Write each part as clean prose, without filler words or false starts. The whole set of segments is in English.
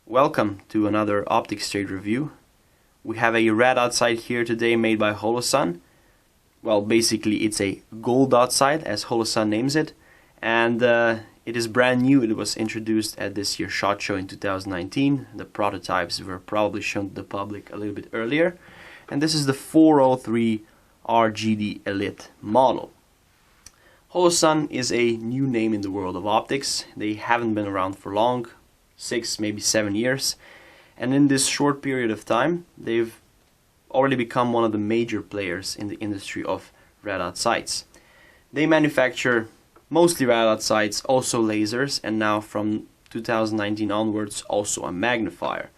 Welcome to another optics trade review. We have a red dot sight here today made by Holosun. Well, basically it's a gold dot sight as Holosun names it, and it is brand new. It was introduced at this year's SHOT Show in 2019. The prototypes were probably shown to the public a little bit earlier, and this is the 403R GD Elite model. Holosun is a new name in the world of optics. They haven't been around for long, 6, maybe 7 years, and in this short period of time they've already become one of the major players in the industry of red dot sights. They manufacture mostly red dot sights, also lasers, and now from 2019 onwards also a magnifier.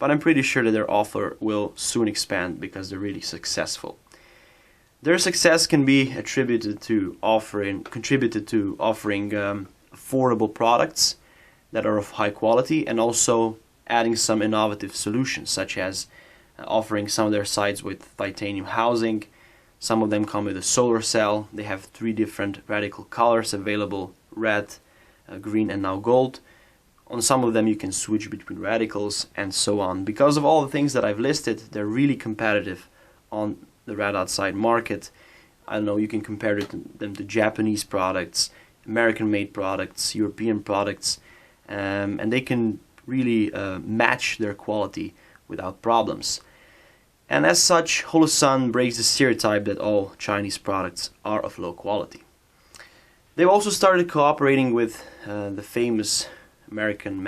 But I'm pretty sure that their offer will soon expand because they're really successful. Their success can be contributed to offering affordable products that are of high quality, and also adding some innovative solutions, such as offering some of their sights with titanium housing. Some of them come with a solar cell. They have 3 different reticle colors available: red, green, and now gold. On some of them you can switch between reticles and so on. Because of all the things that I've listed, they're really competitive on the red dot sight market. I don't know, you can compare them to Japanese products, American made products, European products, and they can really match their quality without problems. And as such, Holosun breaks the stereotype that all Chinese products are of low quality. They've also started cooperating with the famous American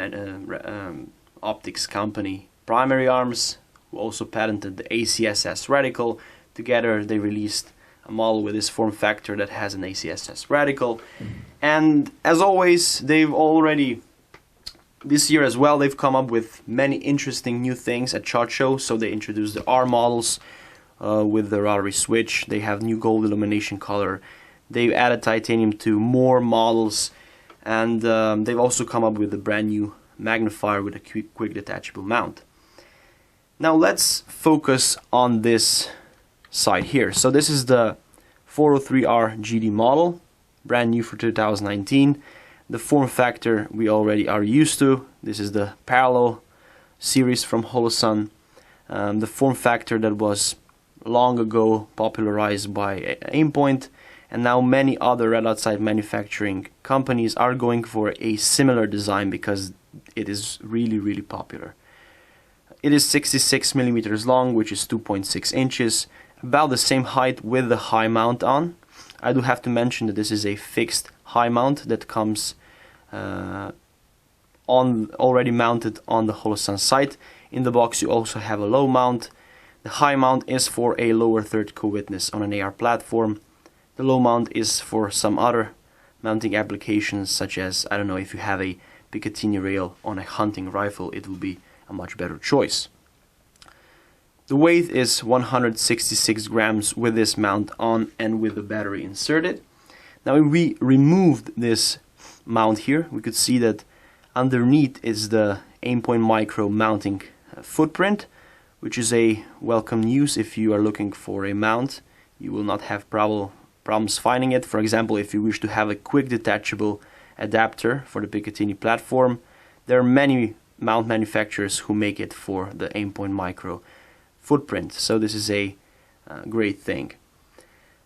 optics company Primary Arms, who also patented the ACSS reticle. Together they released a model with this form factor that has an ACSS reticle. And as always, they've already this year as well, they've come up with many interesting new things at SHOT Show. So they introduced the R models with the rotary switch. They have new gold illumination color. They've added titanium to more models, and they've also come up with a brand new magnifier with a quick detachable mount. Now let's focus on this side here. So this is the 403R GD model, brand new for 2019. The form factor we already are used to. This is the Paralow series from Holosun. The form factor that was long ago popularized by Aimpoint, and now many other red dot sight manufacturing companies are going for a similar design because it is really popular. It is 66 millimeters long, which is 2.6 inches, about the same height with the high mount on. I do have to mention that this is a fixed high mount that comes already mounted on the Holosun sight. In the box you also have a low mount. The high mount is for a lower third co-witness on an AR platform. The low mount is for some other mounting applications, such as, I don't know, if you have a Picatinny rail on a hunting rifle, it will be a much better choice. The weight is 166 grams with this mount on and with the battery inserted. Now if we removed this mount here, we could see that underneath is the Aimpoint Micro mounting footprint, which is a welcome news if you are looking for a mount. You will not have problems finding it. For example, if you wish to have a quick detachable adapter for the Picatinny platform, there are many mount manufacturers who make it for the Aimpoint Micro footprint, so this is a great thing.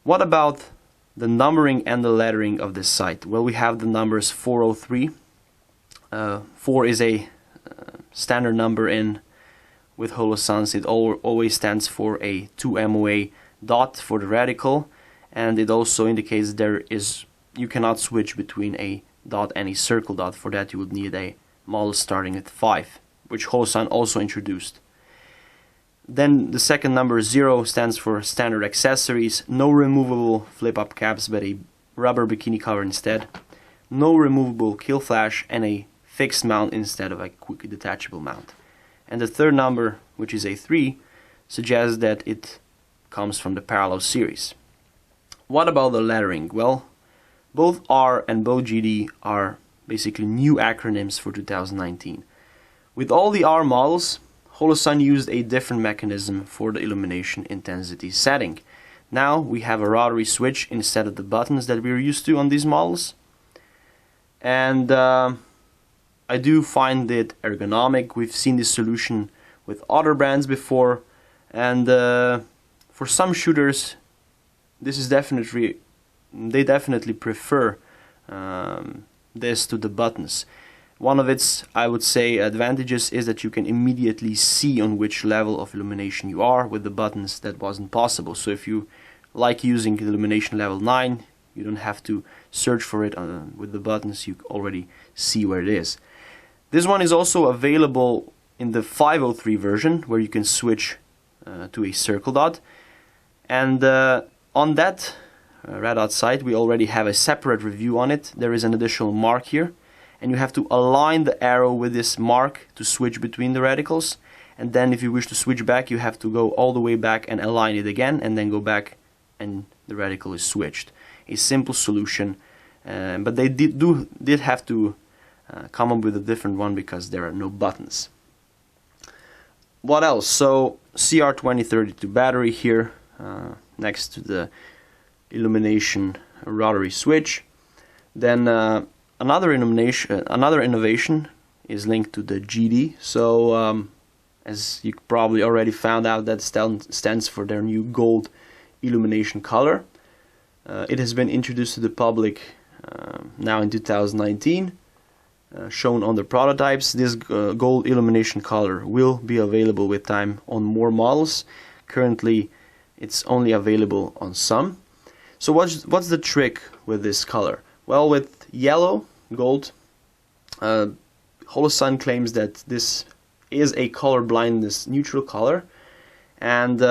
What about the numbering and the lettering of this sight? Well, we have the numbers 403. 4 is a standard number with Holosuns. It always stands for a 2 MOA dot for the reticle, and it also indicates you cannot switch between a dot and a circle dot. For that you would need a model starting at 5, which Holosun also introduced. Then the second number 0 stands for standard accessories. No removable flip-up caps, but a rubber bikini cover instead. No removable kill flash, and a fixed mount instead of a quick detachable mount. And the third number, which is a 3, suggests that it comes from the Paralow series. What about the lettering? Well, both R and both GD are basically new acronyms for 2019. With all the R models, Holosun used a different mechanism for the illumination intensity setting. Now we have a rotary switch instead of the buttons that we're used to on these models. And I do find it ergonomic. We've seen this solution with other brands before, and for some shooters this is they definitely prefer this to the buttons. One of its, I would say, advantages is that you can immediately see on which level of illumination you are. With the buttons that wasn't possible. So if you like using illumination level 9, you don't have to search for it. With the buttons you already see where it is. This one is also available in the 503 version, where you can switch to a circle dot. And on that red dot sight we already have a separate review on it. There is an additional mark here, and you have to align the arrow with this mark to switch between the reticles. And then if you wish to switch back, you have to go all the way back and align it again, and then go back and the reticle is switched. A simple solution, but they did have to come up with a different one because there are no buttons. What else? So CR2032 battery here next to the illumination rotary switch. Then another innovation is linked to the GD. So as you probably already found out, that stands for their new gold illumination color. It has been introduced to the public now in 2019, shown on the prototypes. This gold illumination color will be available with time on more models. Currently it's only available on some. So what's the trick with this color? Well, with yellow gold, Holosun claims that this is a color blindness neutral color, and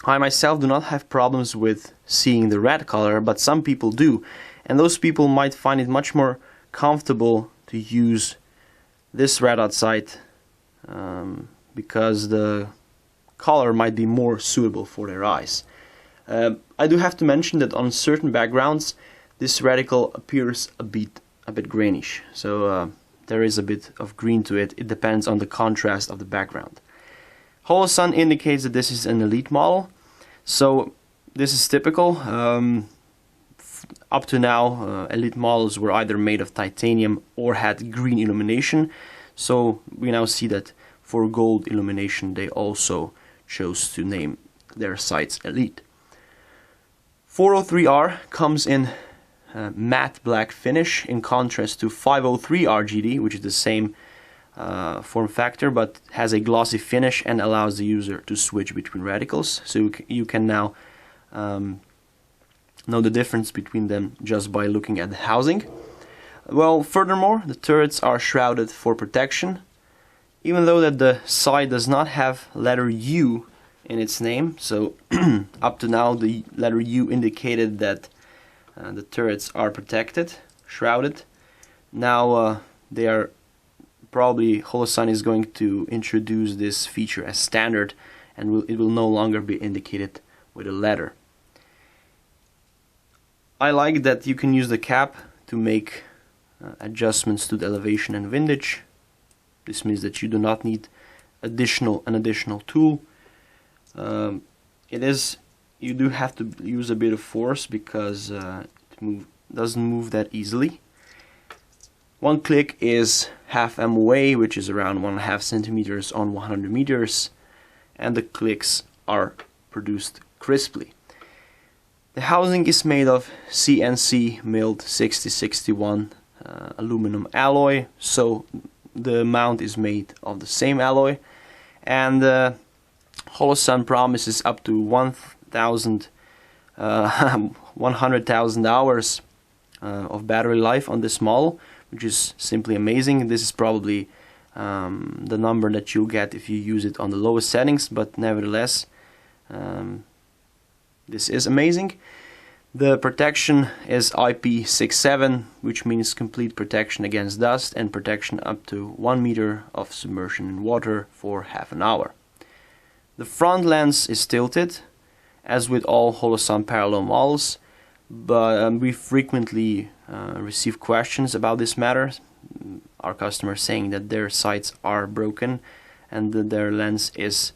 I myself do not have problems with seeing the red color, but some people do, and those people might find it much more comfortable to use this red dot sight because the color might be more suitable for their eyes. I do have to mention that on certain backgrounds this reticle appears a bit greenish, so there is a bit of green to it. It depends on the contrast of the background. Holosun indicates that this is an elite model, so this is typical. Up to now, elite models were either made of titanium or had green illumination, so we now see that for gold illumination they also chose to name their sights elite. 403R comes in matte black finish, in contrast to 503R GD, which is the same form factor but has a glossy finish and allows the user to switch between reticles. So you can now know the difference between them just by looking at the housing. Well, furthermore, the turrets are shrouded for protection, even though that the sight does not have letter U in its name. So up to now the letter U indicated that the turrets are protected, shrouded. Now they are probably, Holosun is going to introduce this feature as standard, and it will no longer be indicated with a letter. I like that you can use the cap to make adjustments to the elevation and windage. This means that you do not need an additional tool. You do have to use a bit of force because it doesn't move that easily. One click is half MOA, which is around 1.5 centimeters on 100 meters, and the clicks are produced crisply. The housing is made of CNC milled 6061 aluminum alloy, so the mount is made of the same alloy, and Holosun promises up to 100,000 hours of battery life on this model, which is simply amazing. This is probably the number that you'll get if you use it on the lowest settings, but nevertheless this is amazing. The protection is IP67, which means complete protection against dust and protection up to 1 meter of submersion in water for half an hour. The front lens is tilted, as with all Holosun Paralow models, but we frequently receive questions about this matter. Our customers saying that their sights are broken and that their lens is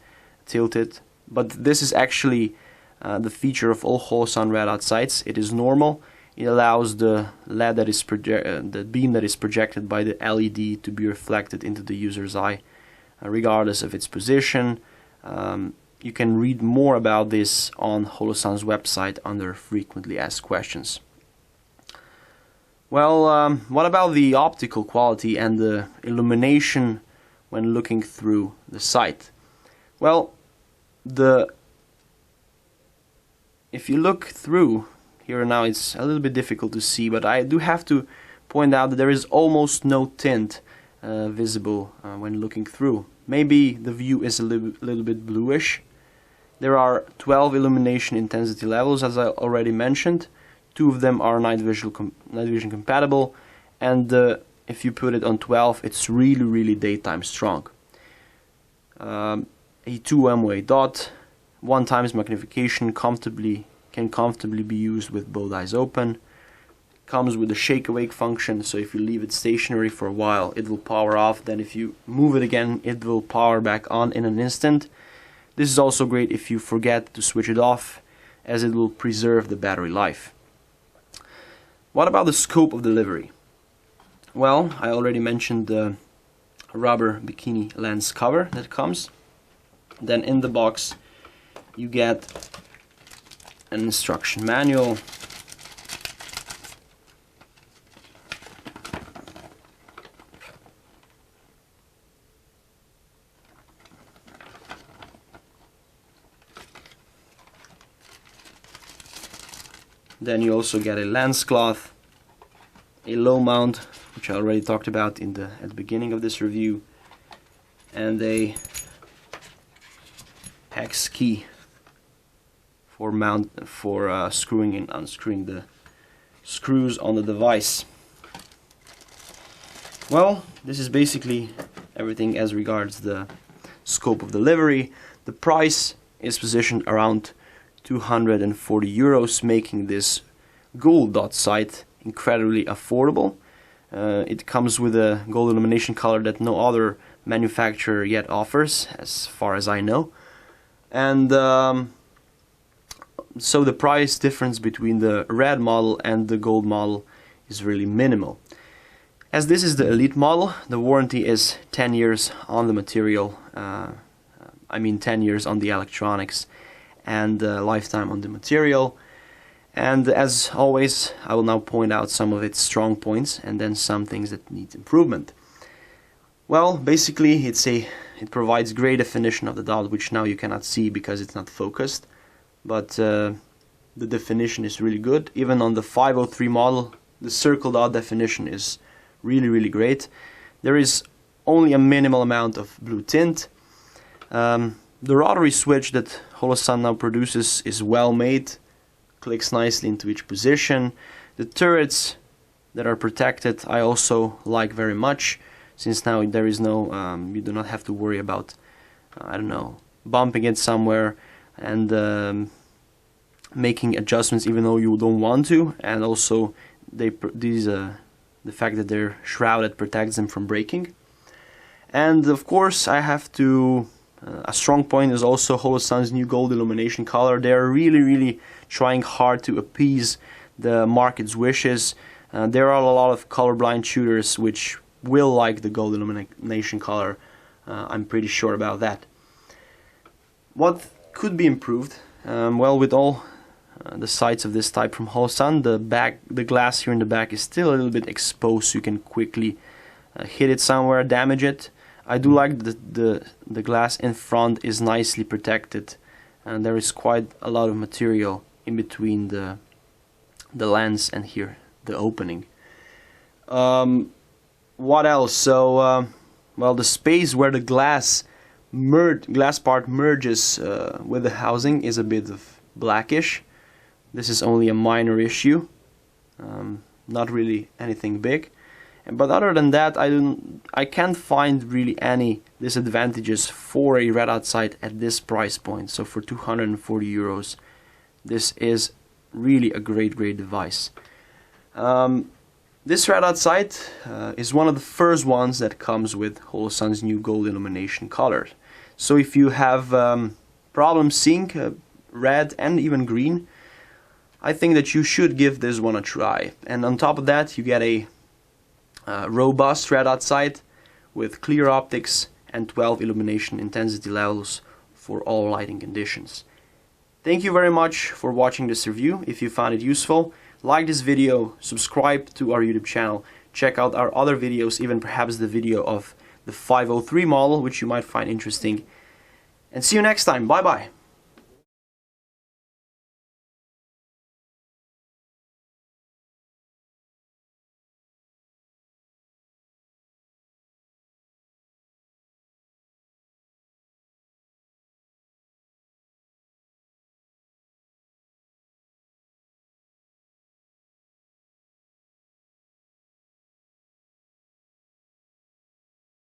tilted, but this is actually the feature of all Holosun red dot sights. It is normal. It allows the LED that is the beam that is projected by the LED to be reflected into the user's eye, regardless of its position. You can read more about this on Holosun's website under frequently asked questions. Well, what about the optical quality and the illumination when looking through the sight? Well, if you look through here now, it's a little bit difficult to see, but I do have to point out that there is almost no tint visible when looking through. Maybe the view is a little bit bluish. There are 12 illumination intensity levels, as I already mentioned. 2 of them are night vision compatible, and if you put it on 12, it's really daytime strong. A 2 MOA dot, 1 times magnification, can comfortably be used with both eyes open. Comes with a shake awake function, so if you leave it stationary for a while, it will power off. Then if you move it again, it will power back on in an instant. This is also great if you forget to switch it off, as it will preserve the battery life. What about the scope of delivery? Well, I already mentioned the rubber bikini lens cover that comes. Then in the box you get an instruction manual, then you also get a lens cloth, a low mount, which I already talked about at the beginning of this review, and a hex key for screwing and unscrewing the screws on the device. Well, this is basically everything as regards the scope of delivery. The price is positioned around 240 euros, making this gold dot sight incredibly affordable. It comes with a gold illumination color that no other manufacturer yet offers, as far as I know. And so the price difference between the red model and the gold model is really minimal. As this is the elite model, the warranty is 10 years on the material, 10 years on the electronics, and lifetime on the material. And as always, I will now point out some of its strong points and then some things that need improvement. Well, basically it provides great definition of the dot, which now you cannot see because it's not focused, but the definition is really good. Even on the 503 model, the circle dot definition is really great. There is only a minimal amount of blue tint. The rotary switch that Holosun now produces is well made, clicks nicely into each position. The turrets that are protected I also like very much, since now there is no, you do not have to worry about, bumping it somewhere and making adjustments even though you don't want to. And also the fact that they're shrouded protects them from breaking. And of course I have to a strong point is also Holosun's new gold illumination color. They are really trying hard to appease the market's wishes. There are a lot of colorblind shooters which will like the gold illumination color. I'm pretty sure about that. What could be improved? Well, with all the sights of this type from Holosun, the glass here in the back is still a little bit exposed, so you can quickly hit it somewhere, damage it. I do like the glass in front is nicely protected, and there is quite a lot of material in between the lens and here the opening. What else? So well, the space where the glass part merges with the housing is a bit of blackish. This is only a minor issue, not really anything big. But other than that, I can't find really any disadvantages for a red dot sight at this price point. So for 240 euros, this is really a great device. This red dot sight is one of the first ones that comes with Holosun's new gold illumination color. So if you have problems seeing red and even green, I think that you should give this one a try. And on top of that, you get a robust red dot sight with clear optics and 12 illumination intensity levels for all lighting conditions. Thank you very much for watching this review. If you found it useful, like this video, subscribe to our YouTube channel, check out our other videos, even perhaps the video of the 503 model, which you might find interesting. And see you next time. Bye bye.